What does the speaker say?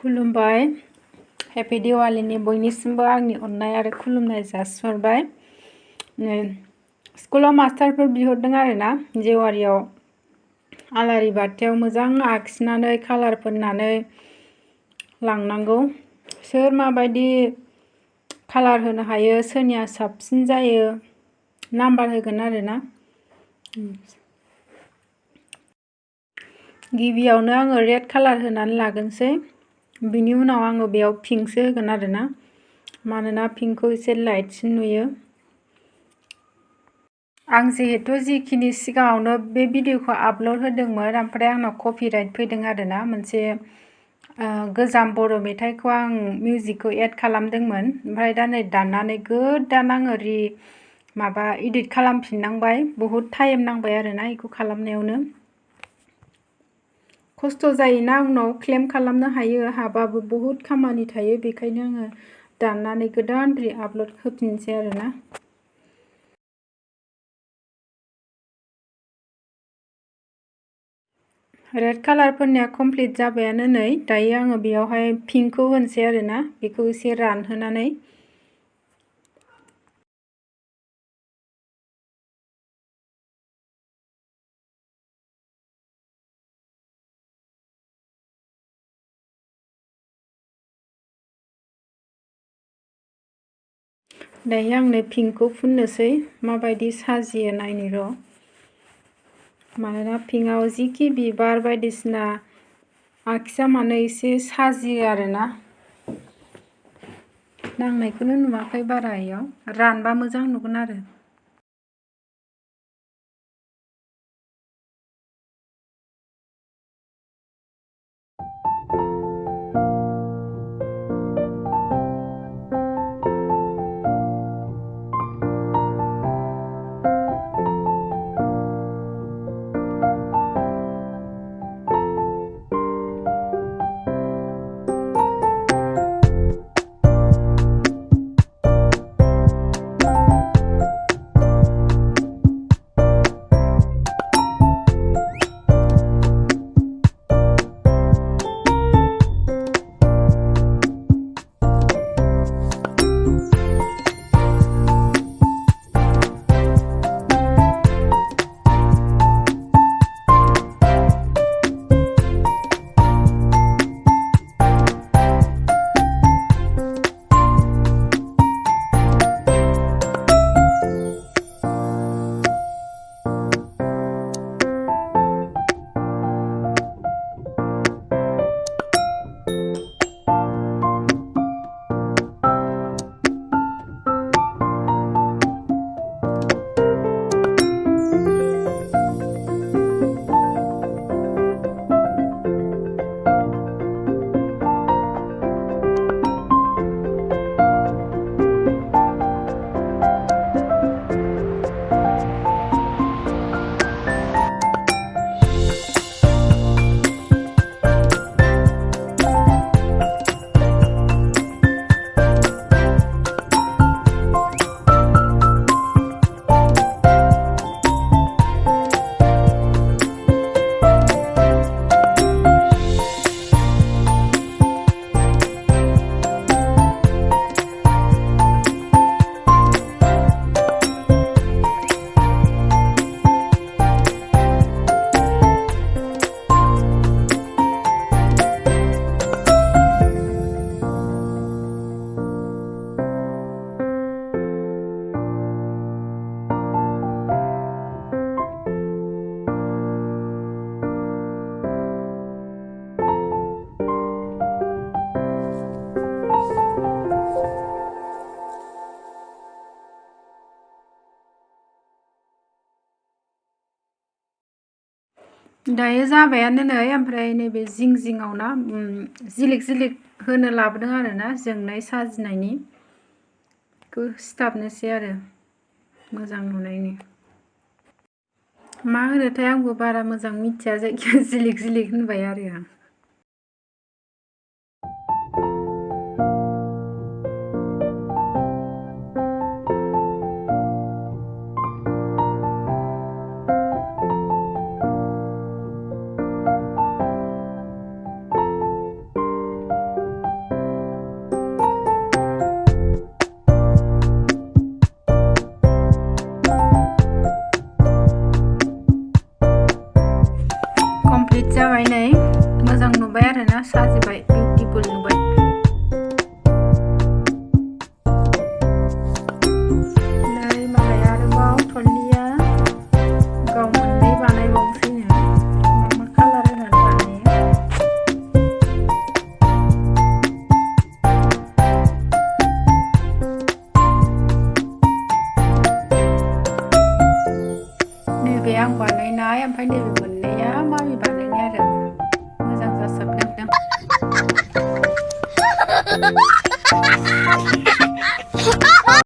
खुलुमबाय हेपि दिवालीनि बयनिसिमबो आंनि अननाय आरो खुलुमनाय जासिहरबाय। स्कुलाव मास्टारफोर बिहरदों आरोना जेवारियाव आलारि बाथियाव मोजां आखिनानै कालार फोननानै लांनांगौ। सोर माबायदि कालार होनो हायो सोरनिया साबसिन जायो नाम्बार होगोन आरोना। गिबियावनो आङो रेड कालार होनानै लागोनसै, बिनि उनाव आङो बेयाव पिंकसो होगोन आरोना, मानोना पिंकखौ एसे लाइटसिन नुयो। आं जिहेतु जिखिनि सिगाङावनो बे भिडिअखौ आपल'ड होदोंमोन ओमफ्राय आंनाव कपिराइट फैदों आरोना, मोनसे गोजाम बर' मेथाइखौ आं मिउजिकखौ एड खालामदोंमोन, ओमफ्राय दा नै दाननानै गोदान आङो माबा इडिट खालामफिननांबाय। बहुद टाइम नांबाय आरोना बेखौ खालामनायावनो। खस्थ' जायोना, उनाव क्लेम खालामनो हायो हाबाबो बहुद खामानि थायो, बेखायनो आङो दाननानै गोदान आपल'ड होफिनसै आरोना। रेड कालारफोरनिया कमप्लिट जाबायानो नै, दायो आङो बेयावहाय पिंकखौ होनसै आरोना, बेखौ एसे रानहोनानै। दायो आं नै पिंकखौ फुननोसै, माबायदि साजियो नायनि र'। मानोना पिंकआव जिखि बिबार बायदिसिना आखिया मानो एसे साजियो आरोना। नांनायखौनो नुवाखै बारा, इयाव रानबा मोजां नुगोन आरो। दायो जाबायानो नै, ओमफ्राय नैबे जिं जिङाव ना जिलिक जिलिक होनो लाबोदों आरोना, जोंनाय साजिनायनि। बेखौ सिथाबनोसै आरो मोजां नुनायनि। मा होनोथाय आंबो बारा मोजां मिथिया, जायखिया जिलिक जिलिक होनबाय आरो आं। कमप्लिट जाबाय नै मोजां नुबाय आरोना साजिबाय बिउटिफुल नुबाय नै मालाय आरोबाव थरलिया गाव मोननै बानायबावसैनो मा कालार होनानै बानायो नैबे आं बानायनाय ओमफ्राय नैबे मोननैया मामि बानायनाय आरो मोजां जासाबदों